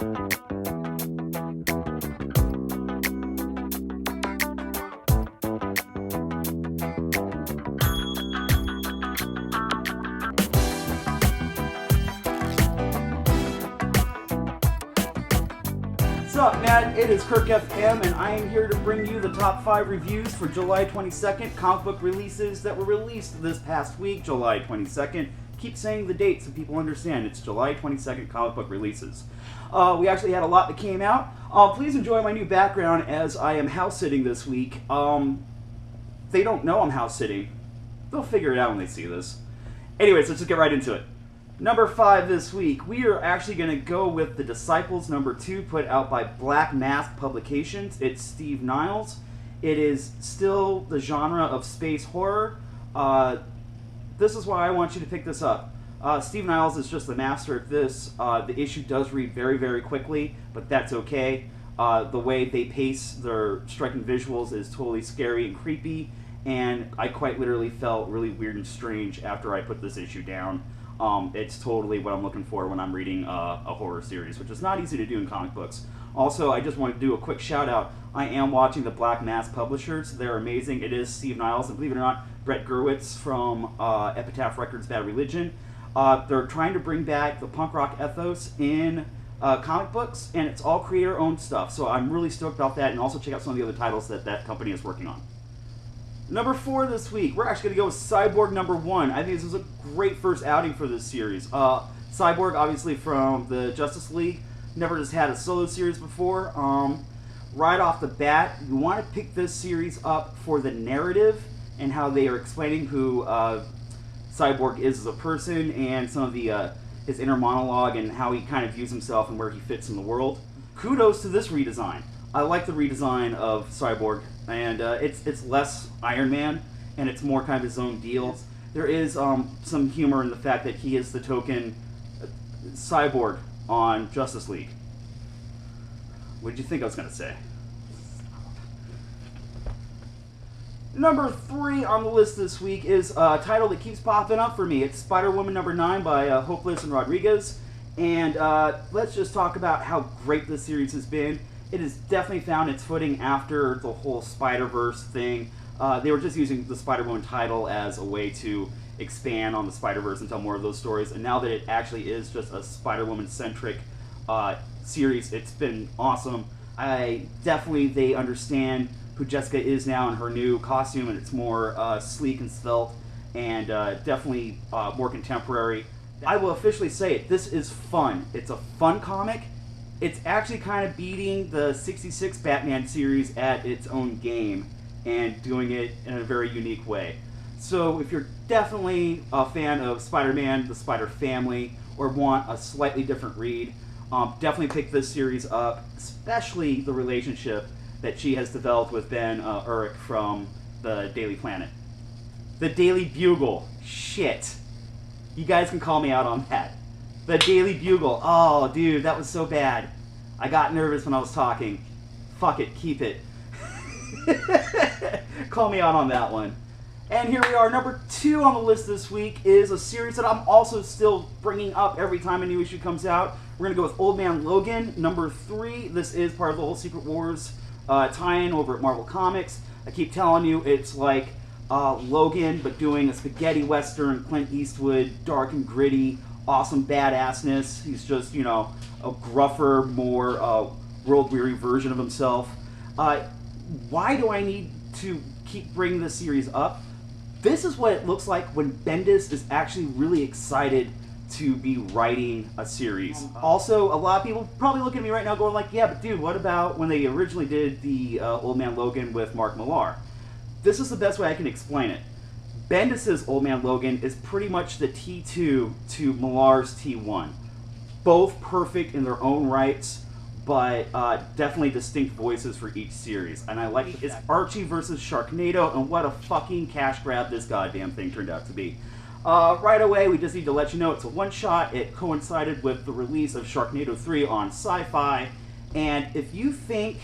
What's up, Matt? It is Kirk FM, and I am here to bring you the top 5 reviews for July 22nd, comic book releases that were released this past week, July 22nd. Keep saying the date so people understand. It's July 22nd comic book releases. We actually had a lot that came out. Please enjoy my new background as I am house sitting this week. They don't know I'm house sitting. They'll figure it out when they see this. Anyways, let's just get right into it. Number 5 this week, we are actually going to go with The Disciples number 2, put out by Black Mask Publications. It's Steve Niles. It is still the genre of space horror. This is why I want you to pick this up. Steve Niles is just the master at this. The issue does read very, very quickly, but that's okay. The way they pace their striking visuals is totally scary and creepy, and I quite literally felt really weird and strange after I put this issue down. It's totally what I'm looking for when I'm reading a horror series, which is not easy to do in comic books. Also, I just want to do a quick shout out. I am watching the Black Mask publishers. They're amazing. It is Steve Niles, and believe it or not, Brett Gurwitz from Epitaph Records' Bad Religion. They're trying to bring back the punk rock ethos in comic books, and it's all creator-owned stuff. So I'm really stoked about that, and also check out some of the other titles that that company is working on. Number 4 this week, we're actually going to go with Cyborg number 1. I think this is a great first outing for this series. Cyborg, obviously from the Justice League, never just had a solo series before. Right off the bat, you want to pick this series up for the narrative and how they are explaining who Cyborg is as a person and some of the his inner monologue and how he kind of views himself and where he fits in the world. Kudos to this redesign. I like the redesign of Cyborg, and it's less Iron Man, and it's more kind of his own deal. There is some humor in the fact that he is the token Cyborg on Justice League. What did you think I was going to say? Number 3 on the list this week is a title that keeps popping up for me. It's Spider-Woman number 9 by Hopeless and Rodriguez, and let's just talk about how great this series has been. It has definitely found its footing after the whole Spider-Verse thing. They were just using the Spider-Woman title as a way to expand on the Spider-Verse and tell more of those stories. And now that it actually is just a Spider-Woman-centric series, it's been awesome. They understand who Jessica is now in her new costume, and it's more sleek and svelte, and definitely more contemporary. I will officially say it. This is fun. It's a fun comic. It's actually kind of beating the 66 Batman series at its own game and doing it in a very unique way. So if you're definitely a fan of Spider-Man, the Spider Family, or want a slightly different read, definitely pick this series up, especially the relationship that she has developed with Ben Urich from the Daily Planet. The Daily Bugle. Shit. You guys can call me out on that. The Daily Bugle. Oh, dude, that was so bad. I got nervous when I was talking. Fuck it, keep it. Call me out on that one. And here we are. Number 2 on the list this week is a series that I'm also still bringing up every time a new issue comes out. We're going to go with Old Man Logan, number 3. This is part of the whole Secret Wars tie-in over at Marvel Comics. I keep telling you, it's like Logan, but doing a spaghetti western, Clint Eastwood, dark and gritty, awesome badassness. He's just, you know, a gruffer, more world-weary version of himself. Why do I need to keep bringing this series up? This is what it looks like when Bendis is actually really excited to be writing a series. Also, a lot of people probably look at me right now going like, yeah, but dude, what about when they originally did the Old Man Logan with Mark Millar? This is the best way I can explain it. Bendis' Old Man Logan is pretty much the T2 to Millar's T1. Both perfect in their own rights, but definitely distinct voices for each series. And I like it. It's Archie versus Sharknado, and what a fucking cash grab this goddamn thing turned out to be. Right away, we just need to let you know it's a one-shot. It coincided with the release of Sharknado 3 on Sci-Fi. And if you think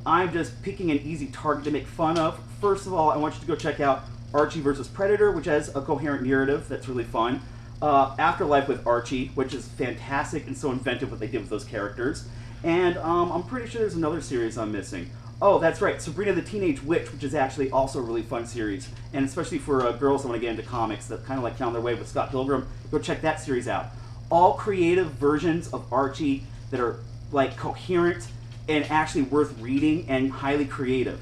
I'm just picking an easy target to make fun of, first of all, I want you to go check out Archie vs. Predator, which has a coherent narrative that's really fun. Afterlife with Archie, which is fantastic and so inventive what they did with those characters. And I'm pretty sure there's another series I'm missing. Oh, that's right, Sabrina the Teenage Witch, which is actually also a really fun series. And especially for girls that want to get into comics that kind of like found their way with Scott Pilgrim, go check that series out. All creative versions of Archie that are like coherent and actually worth reading and highly creative.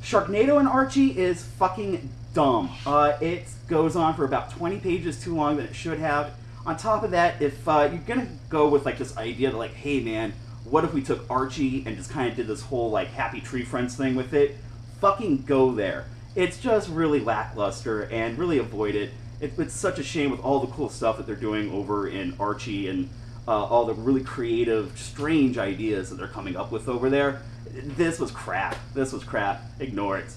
Sharknado and Archie is fucking dumb. It goes on for about 20 pages too long than it should have. On top of that, if you're gonna go with like this idea that like, hey man, what if we took Archie and just kind of did this whole like Happy Tree Friends thing with it? Fucking go there. It's just really lackluster and really avoid it. It's such a shame with all the cool stuff that they're doing over in Archie and all the really creative, strange ideas that they're coming up with over there. This was crap. This was crap. Ignore it.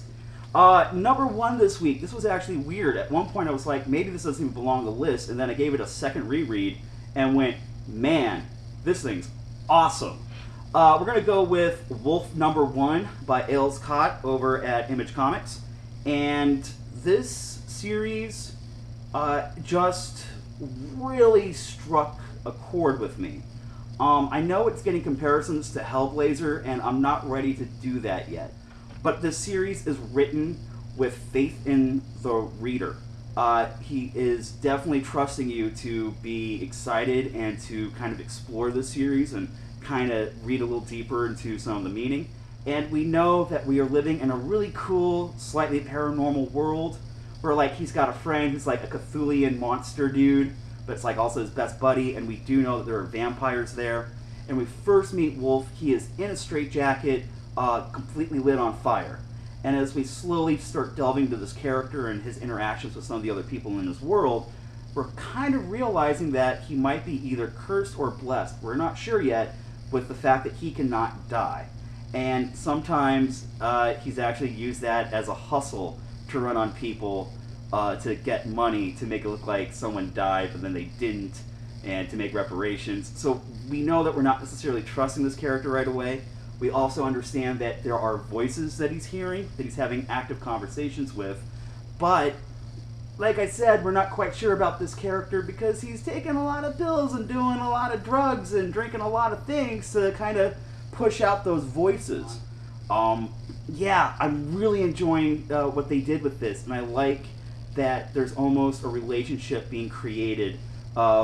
Number one this week. This was actually weird. At one point I was like, maybe this doesn't even belong on the list, and then I gave it a second reread and went, man, this thing's awesome. We're going to go with Wolf Number 1 by Ailes Cott over at Image Comics. And this series just really struck a chord with me. I know it's getting comparisons to Hellblazer, and I'm not ready to do that yet. But this series is written with faith in the reader. He is definitely trusting you to be excited and to kind of explore the series and kind of read a little deeper into some of the meaning. And we know that we are living in a really cool, slightly paranormal world where like he's got a friend who's like a Cthulhian monster dude, but it's like also his best buddy, and we do know that there are vampires there. And we first meet Wolf. He is in a straitjacket, completely lit on fire. And as we slowly start delving into this character and his interactions with some of the other people in his world, we're kind of realizing that he might be either cursed or blessed. We're not sure yet, with the fact that he cannot die. And sometimes he's actually used that as a hustle to run on people to get money to make it look like someone died but then they didn't, and to make reparations. So we know that we're not necessarily trusting this character right away. We also understand that there are voices that he's hearing, that he's having active conversations with, but like I said, we're not quite sure about this character because he's taking a lot of pills and doing a lot of drugs and drinking a lot of things to kind of push out those voices. Yeah, I'm really enjoying what they did with this, and I like that there's almost a relationship being created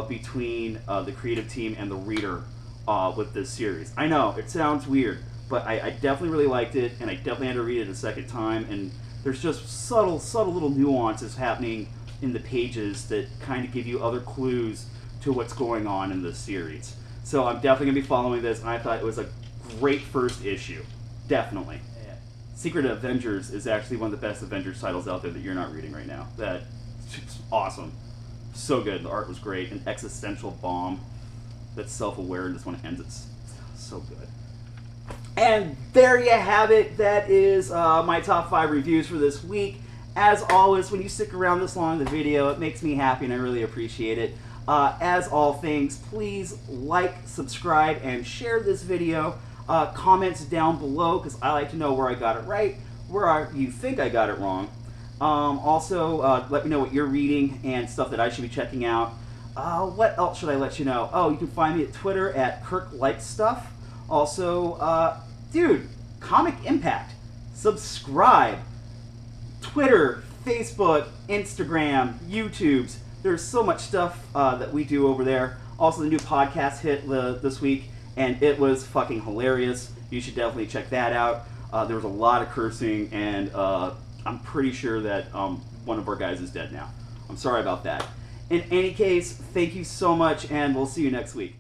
between the creative team and the reader with this series. I know, it sounds weird, but I definitely really liked it, and I definitely had to read it a second time, and there's just subtle little nuances happening in the pages that kind of give you other clues to what's going on in this series. So I'm definitely going to be following this, and I thought it was a great first issue. Definitely. Yeah. Secret Avengers is actually one of the best Avengers titles out there that you're not reading right now. That's awesome. So good. The art was great. An existential bomb that's self-aware and just want to end it. So good. And there you have it. That is my top 5 reviews for this week. As always, when you stick around this long in the video, it makes me happy and I really appreciate it. As all things, please like, subscribe, and share this video. Comments down below, because I like to know where I got it right, where you think I got it wrong. Also, let me know what you're reading and stuff that I should be checking out. What else should I let you know? Oh, you can find me at Twitter at KirkLikesStuff. Also, dude, Comic Impact. Subscribe. Twitter, Facebook, Instagram, YouTubes. There's so much stuff that we do over there. Also, the new podcast hit this week, and it was fucking hilarious. You should definitely check that out. There was a lot of cursing, and I'm pretty sure that one of our guys is dead now. I'm sorry about that. In any case, thank you so much, and we'll see you next week.